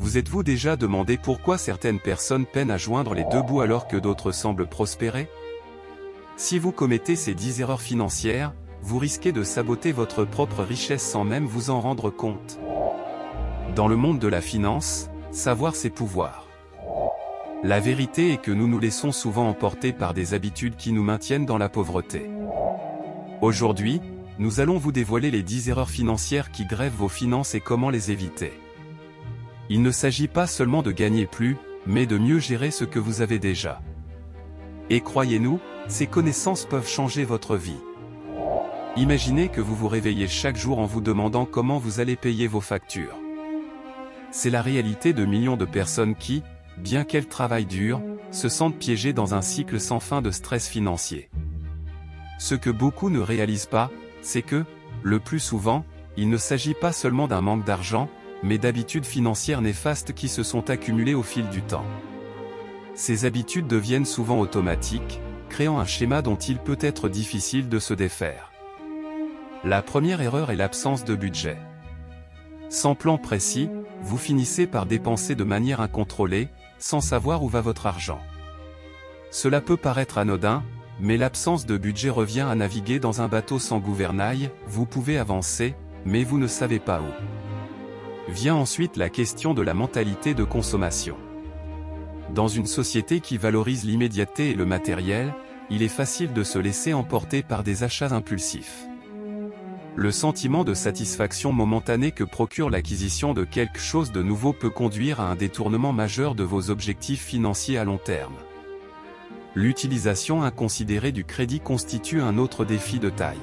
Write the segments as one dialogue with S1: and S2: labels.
S1: Vous êtes-vous déjà demandé pourquoi certaines personnes peinent à joindre les deux bouts alors que d'autres semblent prospérer? Si vous commettez ces 10 erreurs financières, vous risquez de saboter votre propre richesse sans même vous en rendre compte. Dans le monde de la finance, savoir c'est pouvoir. La vérité est que nous nous laissons souvent emporter par des habitudes qui nous maintiennent dans la pauvreté. Aujourd'hui, nous allons vous dévoiler les 10 erreurs financières qui grèvent vos finances et comment les éviter. Il ne s'agit pas seulement de gagner plus, mais de mieux gérer ce que vous avez déjà. Et croyez-nous, ces connaissances peuvent changer votre vie. Imaginez que vous vous réveillez chaque jour en vous demandant comment vous allez payer vos factures. C'est la réalité de millions de personnes qui, bien qu'elles travaillent dur, se sentent piégées dans un cycle sans fin de stress financier. Ce que beaucoup ne réalisent pas, c'est que, le plus souvent, il ne s'agit pas seulement d'un manque d'argent, mais d'habitudes financières néfastes qui se sont accumulées au fil du temps. Ces habitudes deviennent souvent automatiques, créant un schéma dont il peut être difficile de se défaire. La première erreur est l'absence de budget. Sans plan précis, vous finissez par dépenser de manière incontrôlée, sans savoir où va votre argent. Cela peut paraître anodin, mais l'absence de budget revient à naviguer dans un bateau sans gouvernail, vous pouvez avancer, mais vous ne savez pas où. Vient ensuite la question de la mentalité de consommation. Dans une société qui valorise l'immédiateté et le matériel, il est facile de se laisser emporter par des achats impulsifs. Le sentiment de satisfaction momentanée que procure l'acquisition de quelque chose de nouveau peut conduire à un détournement majeur de vos objectifs financiers à long terme. L'utilisation inconsidérée du crédit constitue un autre défi de taille.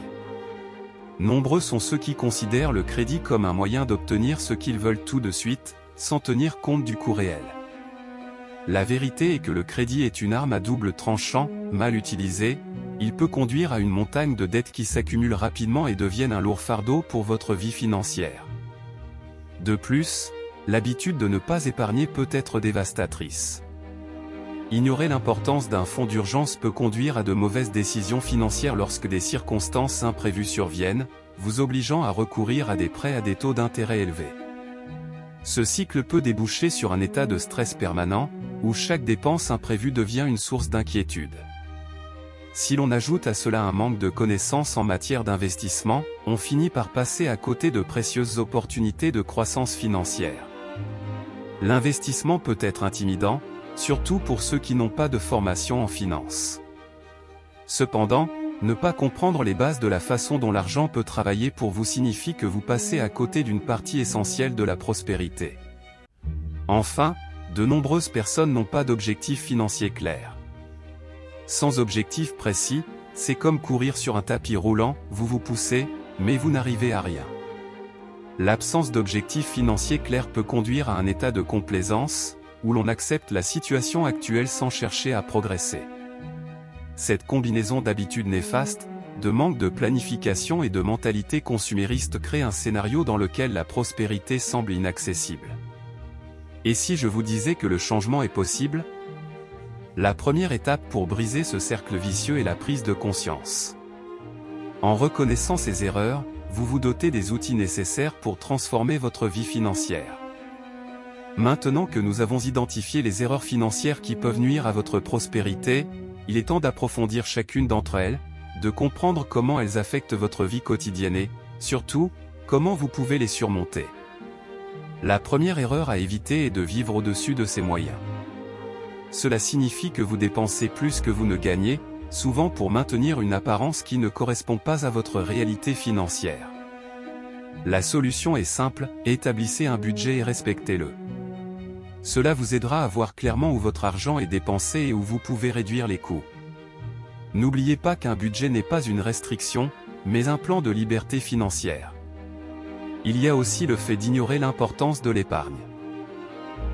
S1: Nombreux sont ceux qui considèrent le crédit comme un moyen d'obtenir ce qu'ils veulent tout de suite, sans tenir compte du coût réel. La vérité est que le crédit est une arme à double tranchant, mal utilisée, il peut conduire à une montagne de dettes qui s'accumulent rapidement et deviennent un lourd fardeau pour votre vie financière. De plus, l'habitude de ne pas épargner peut être dévastatrice. Ignorer l'importance d'un fonds d'urgence peut conduire à de mauvaises décisions financières lorsque des circonstances imprévues surviennent, vous obligeant à recourir à des prêts à des taux d'intérêt élevés. Ce cycle peut déboucher sur un état de stress permanent, où chaque dépense imprévue devient une source d'inquiétude. Si l'on ajoute à cela un manque de connaissances en matière d'investissement, on finit par passer à côté de précieuses opportunités de croissance financière. L'investissement peut être intimidant, surtout pour ceux qui n'ont pas de formation en finance. Cependant, ne pas comprendre les bases de la façon dont l'argent peut travailler pour vous signifie que vous passez à côté d'une partie essentielle de la prospérité. Enfin, de nombreuses personnes n'ont pas d'objectif financier clair. Sans objectif précis, c'est comme courir sur un tapis roulant, vous vous poussez, mais vous n'arrivez à rien. L'absence d'objectif financier clair peut conduire à un état de complaisance, où l'on accepte la situation actuelle sans chercher à progresser. Cette combinaison d'habitudes néfastes, de manque de planification et de mentalité consumériste crée un scénario dans lequel la prospérité semble inaccessible. Et si je vous disais que le changement est possible? La première étape pour briser ce cercle vicieux est la prise de conscience. En reconnaissant ces erreurs, vous vous dotez des outils nécessaires pour transformer votre vie financière. Maintenant que nous avons identifié les erreurs financières qui peuvent nuire à votre prospérité, il est temps d'approfondir chacune d'entre elles, de comprendre comment elles affectent votre vie quotidienne et, surtout, comment vous pouvez les surmonter. La première erreur à éviter est de vivre au-dessus de ses moyens. Cela signifie que vous dépensez plus que vous ne gagnez, souvent pour maintenir une apparence qui ne correspond pas à votre réalité financière. La solution est simple, établissez un budget et respectez-le. Cela vous aidera à voir clairement où votre argent est dépensé et où vous pouvez réduire les coûts. N'oubliez pas qu'un budget n'est pas une restriction, mais un plan de liberté financière. Il y a aussi le fait d'ignorer l'importance de l'épargne.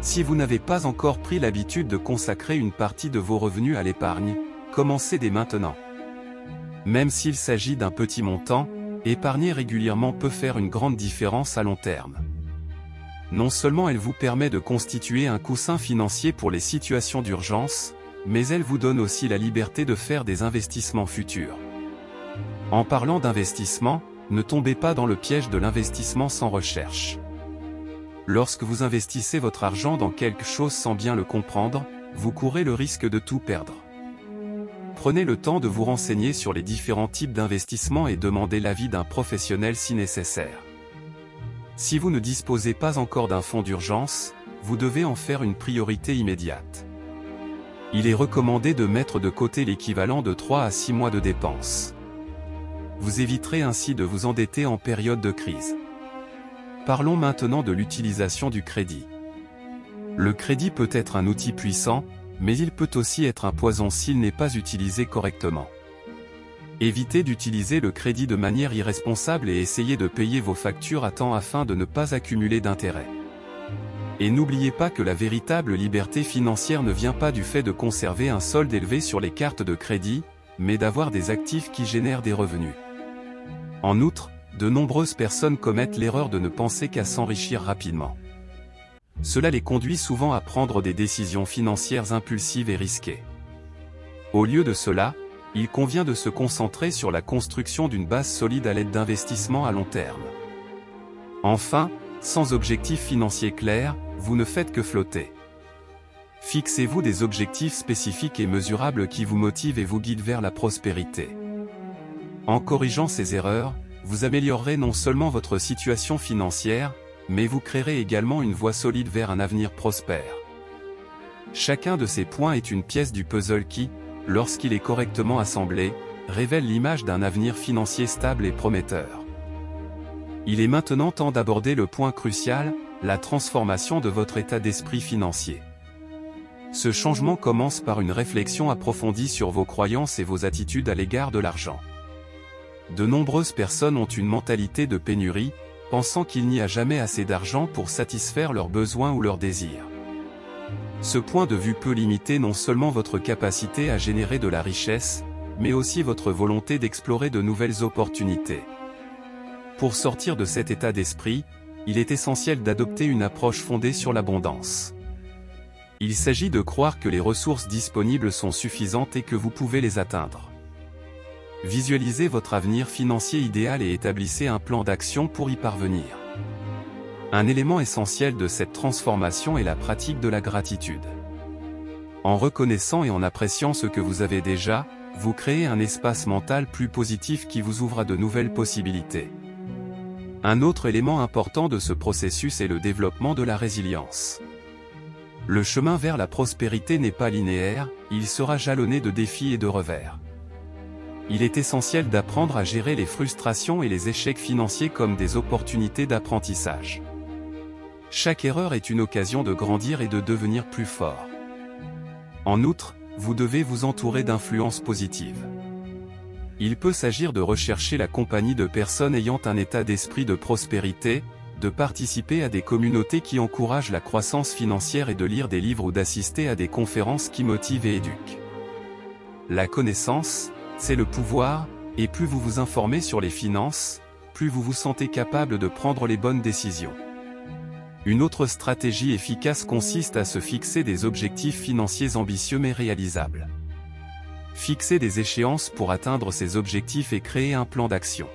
S1: Si vous n'avez pas encore pris l'habitude de consacrer une partie de vos revenus à l'épargne, commencez dès maintenant. Même s'il s'agit d'un petit montant, épargner régulièrement peut faire une grande différence à long terme. Non seulement elle vous permet de constituer un coussin financier pour les situations d'urgence, mais elle vous donne aussi la liberté de faire des investissements futurs. En parlant d'investissement, ne tombez pas dans le piège de l'investissement sans recherche. Lorsque vous investissez votre argent dans quelque chose sans bien le comprendre, vous courez le risque de tout perdre. Prenez le temps de vous renseigner sur les différents types d'investissements et demandez l'avis d'un professionnel si nécessaire. Si vous ne disposez pas encore d'un fonds d'urgence, vous devez en faire une priorité immédiate. Il est recommandé de mettre de côté l'équivalent de 3 à 6 mois de dépenses. Vous éviterez ainsi de vous endetter en période de crise. Parlons maintenant de l'utilisation du crédit. Le crédit peut être un outil puissant, mais il peut aussi être un poison s'il n'est pas utilisé correctement. Évitez d'utiliser le crédit de manière irresponsable et essayez de payer vos factures à temps afin de ne pas accumuler d'intérêts. Et n'oubliez pas que la véritable liberté financière ne vient pas du fait de conserver un solde élevé sur les cartes de crédit, mais d'avoir des actifs qui génèrent des revenus. En outre, de nombreuses personnes commettent l'erreur de ne penser qu'à s'enrichir rapidement. Cela les conduit souvent à prendre des décisions financières impulsives et risquées. Au lieu de cela, il convient de se concentrer sur la construction d'une base solide à l'aide d'investissements à long terme. Enfin, sans objectif financier clair, vous ne faites que flotter. Fixez-vous des objectifs spécifiques et mesurables qui vous motivent et vous guident vers la prospérité. En corrigeant ces erreurs, vous améliorerez non seulement votre situation financière, mais vous créerez également une voie solide vers un avenir prospère. Chacun de ces points est une pièce du puzzle qui, lorsqu'il est correctement assemblé, révèle l'image d'un avenir financier stable et prometteur. Il est maintenant temps d'aborder le point crucial, la transformation de votre état d'esprit financier. Ce changement commence par une réflexion approfondie sur vos croyances et vos attitudes à l'égard de l'argent. De nombreuses personnes ont une mentalité de pénurie, pensant qu'il n'y a jamais assez d'argent pour satisfaire leurs besoins ou leurs désirs. Ce point de vue peut limiter non seulement votre capacité à générer de la richesse, mais aussi votre volonté d'explorer de nouvelles opportunités. Pour sortir de cet état d'esprit, il est essentiel d'adopter une approche fondée sur l'abondance. Il s'agit de croire que les ressources disponibles sont suffisantes et que vous pouvez les atteindre. Visualisez votre avenir financier idéal et établissez un plan d'action pour y parvenir. Un élément essentiel de cette transformation est la pratique de la gratitude. En reconnaissant et en appréciant ce que vous avez déjà, vous créez un espace mental plus positif qui vous ouvre à de nouvelles possibilités. Un autre élément important de ce processus est le développement de la résilience. Le chemin vers la prospérité n'est pas linéaire, il sera jalonné de défis et de revers. Il est essentiel d'apprendre à gérer les frustrations et les échecs financiers comme des opportunités d'apprentissage. Chaque erreur est une occasion de grandir et de devenir plus fort. En outre, vous devez vous entourer d'influences positives. Il peut s'agir de rechercher la compagnie de personnes ayant un état d'esprit de prospérité, de participer à des communautés qui encouragent la croissance financière et de lire des livres ou d'assister à des conférences qui motivent et éduquent. La connaissance, c'est le pouvoir, et plus vous vous informez sur les finances, plus vous vous sentez capable de prendre les bonnes décisions. Une autre stratégie efficace consiste à se fixer des objectifs financiers ambitieux mais réalisables. Fixez des échéances pour atteindre ces objectifs et créer un plan d'action.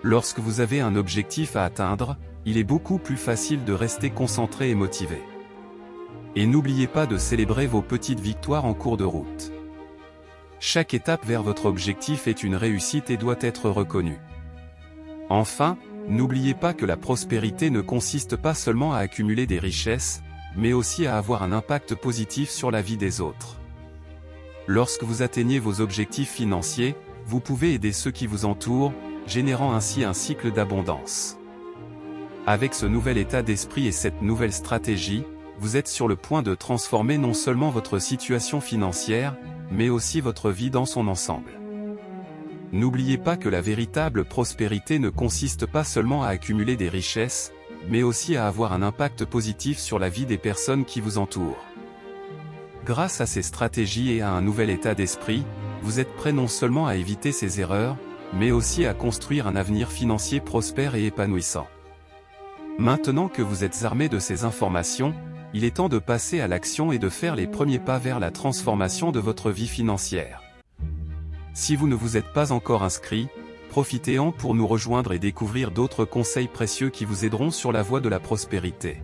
S1: Lorsque vous avez un objectif à atteindre, il est beaucoup plus facile de rester concentré et motivé. Et n'oubliez pas de célébrer vos petites victoires en cours de route. Chaque étape vers votre objectif est une réussite et doit être reconnue. Enfin, n'oubliez pas que la prospérité ne consiste pas seulement à accumuler des richesses, mais aussi à avoir un impact positif sur la vie des autres. Lorsque vous atteignez vos objectifs financiers, vous pouvez aider ceux qui vous entourent, générant ainsi un cycle d'abondance. Avec ce nouvel état d'esprit et cette nouvelle stratégie, vous êtes sur le point de transformer non seulement votre situation financière, mais aussi votre vie dans son ensemble. N'oubliez pas que la véritable prospérité ne consiste pas seulement à accumuler des richesses, mais aussi à avoir un impact positif sur la vie des personnes qui vous entourent. Grâce à ces stratégies et à un nouvel état d'esprit, vous êtes prêt non seulement à éviter ces erreurs, mais aussi à construire un avenir financier prospère et épanouissant. Maintenant que vous êtes armé de ces informations, il est temps de passer à l'action et de faire les premiers pas vers la transformation de votre vie financière. Si vous ne vous êtes pas encore inscrit, Profitez-en pour nous rejoindre et découvrir d'autres conseils précieux qui vous aideront sur la voie de la prospérité.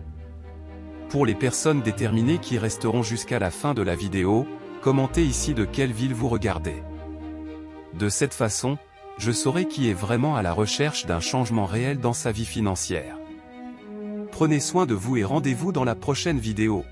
S1: Pour les personnes déterminées qui resteront jusqu'à la fin de la vidéo, commentez ici de quelle ville vous regardez. De cette façon, je saurai qui est vraiment à la recherche d'un changement réel dans sa vie financière. Prenez soin de vous et rendez-vous dans la prochaine vidéo.